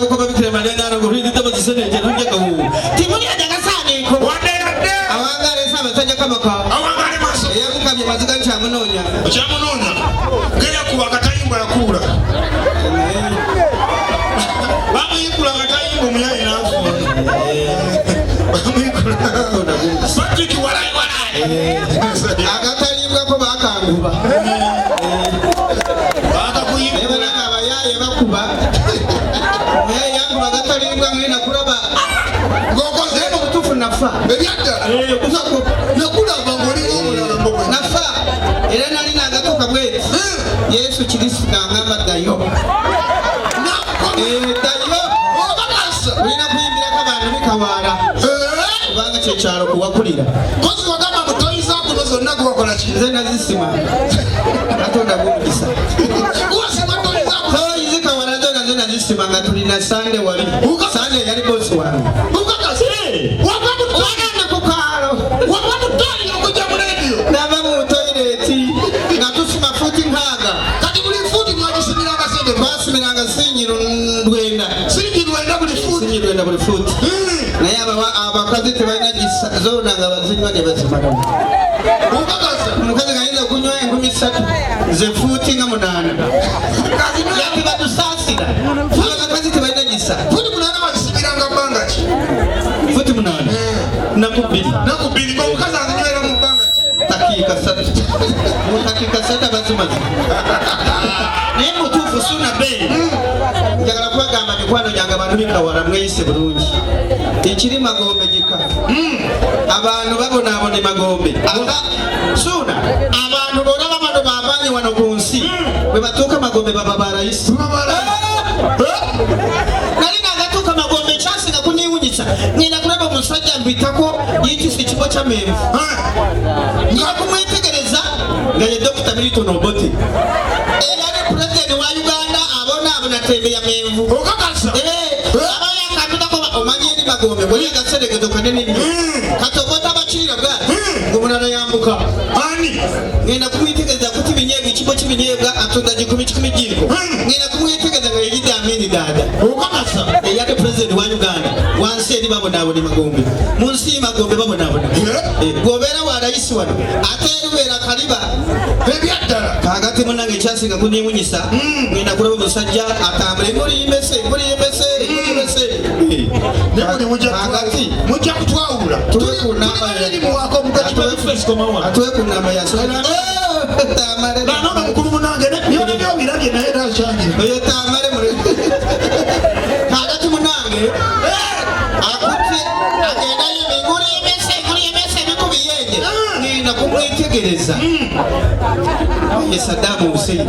kukoba bikira Maria na nguridi tabazi sene jerunje ka hu timuli adaga sane ko awangale saba sajja kama ka awangale maso yakukabye maziga kyamunonya gaya kuba katayimba yakula bamuyikula katayimba omuyayi nafu bamuyikula Patrick walai agatayimba ko bakanguba bakakuyiba abayaye bakuba yakuba agatayimba ngena kuraba ngoko zeno butufu nafa ebyadda kusako nakula bangoli ngomulala nafa era nali nagatoka bwe Yesu Kristo ngamba dayo dayo wina kuyimbira kabana bikawara kubanga kyechalo kuwakulira kozi kogamba mutoyiza kuno zonna kuwakola ki nze nazisima atonda kumugisa uwasima toyiza toyiza kawara zonna nazisima nga tulina Sande wali Sande yali bosi wange ukakase waganda kukalo wabamutoyi okujja mu radio nava mu toilet nga tusima futi nkaga kati buli futi mwagisimira Sande twasimiranga sinyi buli futi naye abakazi tebalina gisa zona nga bazinywa ne bazimala omukazi gayinza okunywa 3,000 ze futi nga 8 yati batusasira abakazi tebalina gisa futi 8 bagisibiranga bbanga ki futi 8 nakubiri omukazi azinywera mu bbanga ki takika 3 bazimazi naye mutuufu suna bei njagala kubagamba mikwano gyange abantu bikawala mweyise bulungi ekiri magombe gika abantu babonaabone magombe suna abantu bolaba bano babanyi wano ku nsi bwe batuuka magombe baba barayisi nali nagatuuka magombe ekyasinga kuniwunyisa ngenda kulaba omusajja mbitako yitisa ekibo kyamenvu nga kumwetegereza nga ye Dr. Milton Obote eyali pulezidenti wa Uganda abonaabona tembe ya menvu okakasa abayakatudako omanyi eri magombe bweyenga seregezo kanene nnyo kati Obote abakirira bwa ng'omulala yambuka ani ngenda kumwetegereza kuti binyeebwa ekibo kibinyeebwa atunda 10 jiriko ngenda kumwetegereza nga yeyidde Amini Dada okakasa eyali pulezidenti wa Uganda wansi eri babonaabona magombe mu nsi magombe babonaabona gwobeera wa rayisi wano ate erubeera kaliba ebyaddala kagati munange ekyasinga kuniwunyisa ngenda kulaba omusajja atambule mulimbese agati mujja kutwawula atuwe ku namba ya nanona mukulu munange byona byobirabye naye nakyangira oyo tamale kagati munange akuti agendayo ngulimbese bikubiyenje ngenda kumwetegereza Saddam Hussein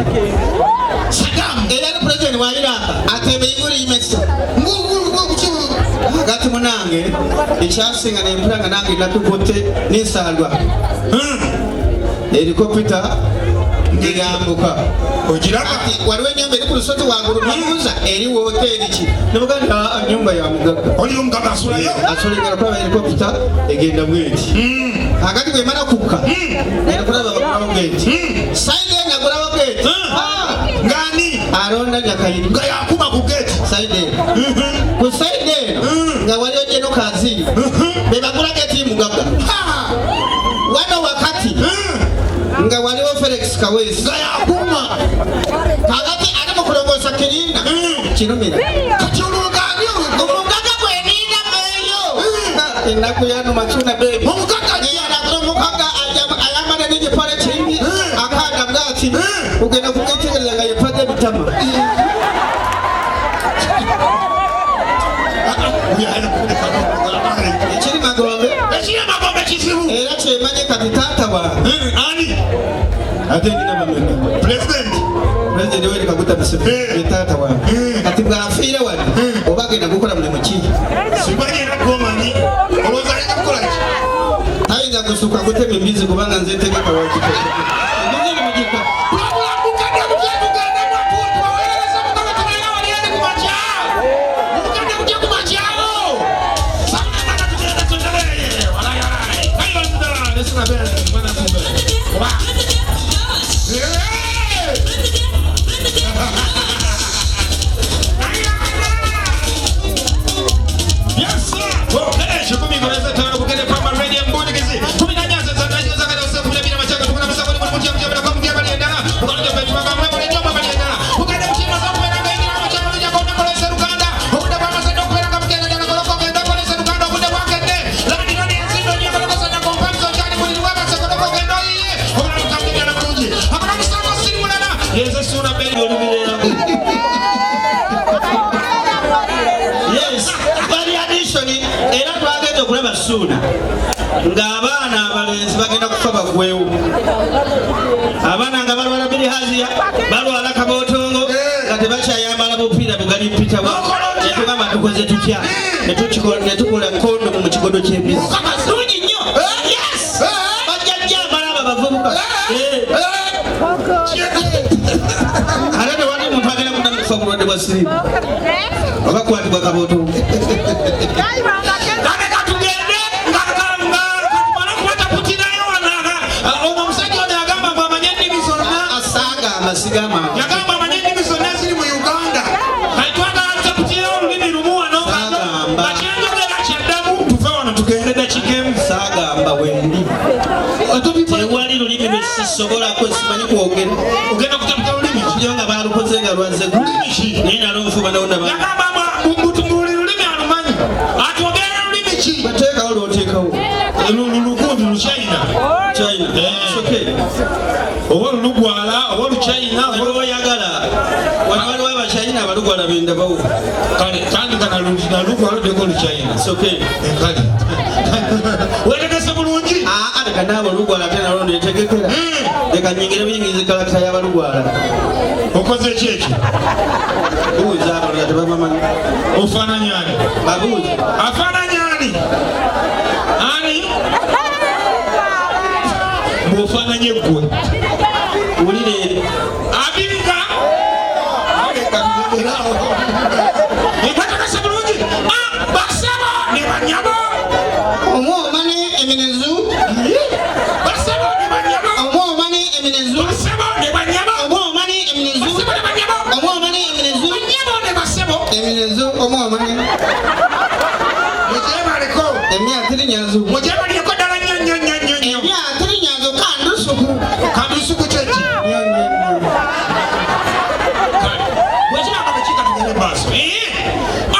era ni president wa Iraq atebe ngulimbese agati munange ekyasinga nempulanga nange natukote nisalwa helikopita ngiyambuka ojirati waliwo enyumba eri ku lusozi wangulu nabuuza eri woteri ki nebuganda nyumba ya mugagga oli omugagga asulayo asulengera kulaba helikopita egenda bweti agati bwemala kukka era kulaba bakulaba bweti saidi ena kulaba bweti ngani alonda nyakayiri nga yakuba ku geti saidi ku saidi eno nga waliyo jeno kazini bebagula geti mugagga wano wakati nga waliwo Felix Kawesi nga yakuma kagati ate mukulongosa kirinda kinumira kati olugambye omugaga gweninda meeyo ennaku yano macuna bebi omugaga omugaga ayambala n'egipale kingi akaaga bwati kugenda kugetegereza nga yepadde ebitama ekiri magombe kizibu era kyemanye kati taata wange ani ate ndina bamenya president Yoweri Kaguta Museveni taata wange kati bw'afiira wano oba agenda kukola mulimu ki simanyi era gomanyi olowooza ayinza kukola ki tayinza kusuka gutema embizi kubanga nze ntegeka wakiko embizi eri mugika Ssuuna ng'abaana abalenzi bagenda kufa bagwewo. Abaana nga balwala bilihaziya, balwala kabootongo nga tebakyayambala bupiira bugali mpitawa. Ne tugamba tukoze tutya ne tukola kondomu mu kigodo ky'embizi. Bulungi nnyo. Bajjajja abalaba bavubuka. Ate tewali muntu agenda kuddamu kufa ku bulwadde bwa siriimu oba kukwatibwa kabootongo. Sigama yagamba amanye ennimi zonna ziri mu Uganda kati twagaanza kutira olulimi lumu wano bakyengera kyaddamu tuve wano tugende dakika emu. Saagamba wendi tewali lulimi lwe sisobolako simanyi kwogera. Ogenda kutaputa lulimi kijo nga balukoze nga lwazzeko naye nalo nfuba nawona yagamba buli lulimi alumanyi atwogera lulimi ki bateekawo lwoteekawo lulukundi luchina oba olugwala oba oluchina oyagala waliwo abachina abalugwala benda bawo kale kandi kana lugwala deko oluchina kale wetegese bulungi leka naabo olugwala ate nalo netegekera leka nyingire buyingizi kalakita y'abalugwala okoze ki ekyo buuza abalala tebabamanyi ofaananyi ani babuuza afaananyi ani bw'ofaananye ggwe wulire abiriga ebatakasa bulungi basaba ne banyabo omwomane eminezu basaba ne banyabo omwomane eminezu basaba ne banyabo omwomane eminezu basaba ne banyabo omwomane eminezu banyabo ne basebo eminezu omwomane mujebaleko emyaka iri nyanzu mujebaleko ddala nnyo emyaka iri nyanzu kandusuku kyeki wekiranga bekika tugende maaso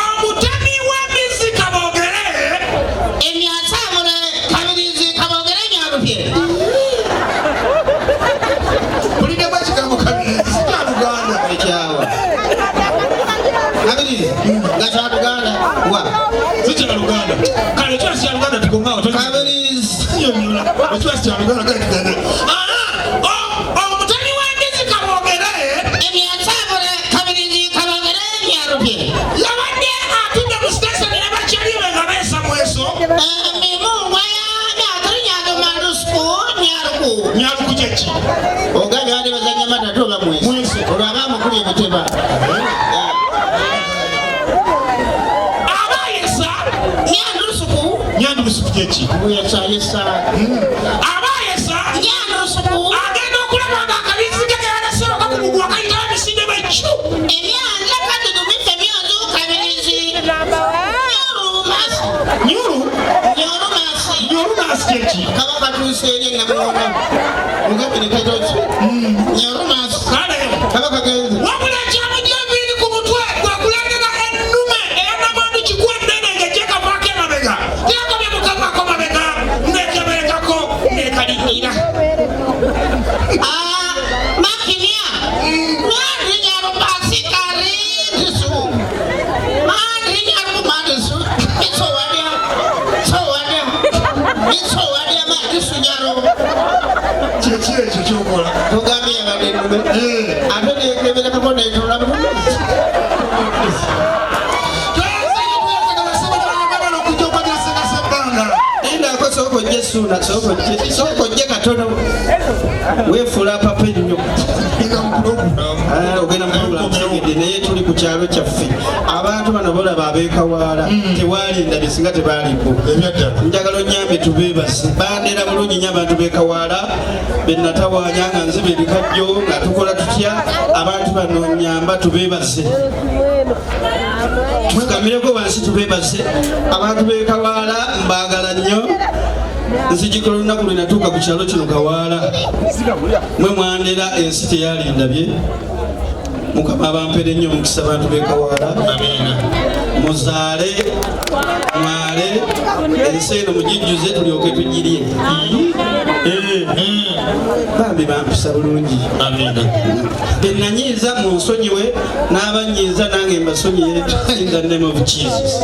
omutemi w'embizi kaboogere emyatamule kabirizi kaboogere nyalupye bulidemu ekigambo kabirizi kyaluganda ekyawa kabirizi nga kyaluganda wa sikyaluganda kale ekiwasi kyaluganda tugongawo kabirizi ekiwasi kyaluganda kale tugende omutemi w'embizi kaboogere emyatamule kabirizi kaboogere nyalupye yabadde atudde mu sitesoni ne bakyaliwe nga beesa mweso emimungwa nyaluku kyeki ogambye bali bazanya matatu oba mweso olwo abaamukuli emuteba abayesa nyandusuku kyeki buyesayesa abayesa nyandusuku agenda okulaba nga akabizi ge geyalaseroka ku mugwa kayitawo emisinde b'ekyu emyanja kadudumife myonzu kabirizi nyolumasi kyeki kaba katuuse eri ennamuwona mugambire katoki nyolumasi kaba kagenze wabula kyamujja enviiri ku mutwe gwakulengera ennume eyanamandu kikwendene ng'egyekavaako emabega teyakomye mukavaako mabega nekeberekako nekalirira makinia nandrinyalumasi karindisu mandrinyalumadisu isowadya madisu nyalo kyeki ekyo kyokola tugambye yabadde ennume ate nekeberekako netula sokojje Ssuuna sokojje katono weefula papa ennyo ogenda mupulogulamu naye tuli ku kyalo kyaffe abantu bano bolaba abeekawaala tewalinda bye singa tebaalipo njagala onyambe tubeebase bandera bulungi nnyo abantu beekawaala benatawaanya nga nziba ebikajjo nga tukola tutya abantu bano nyamba tubeebase tufukamireko wansi tubeebase abantu beekawaala mbaagala nnyo nzijikira olunaku lwe natuuka ku kyalo kino Kawaala mwe mwandera ensi teyalindabye Mukama abampere nnyo omukisa abantu b'e Kawaala muzaale mwale ensi eno mugijjuze tulyoke tugirye bambi bampisa bulungi benanyiiza munsonyiwe n'abanyiiza nange mbasonyiye in the name of Jesus.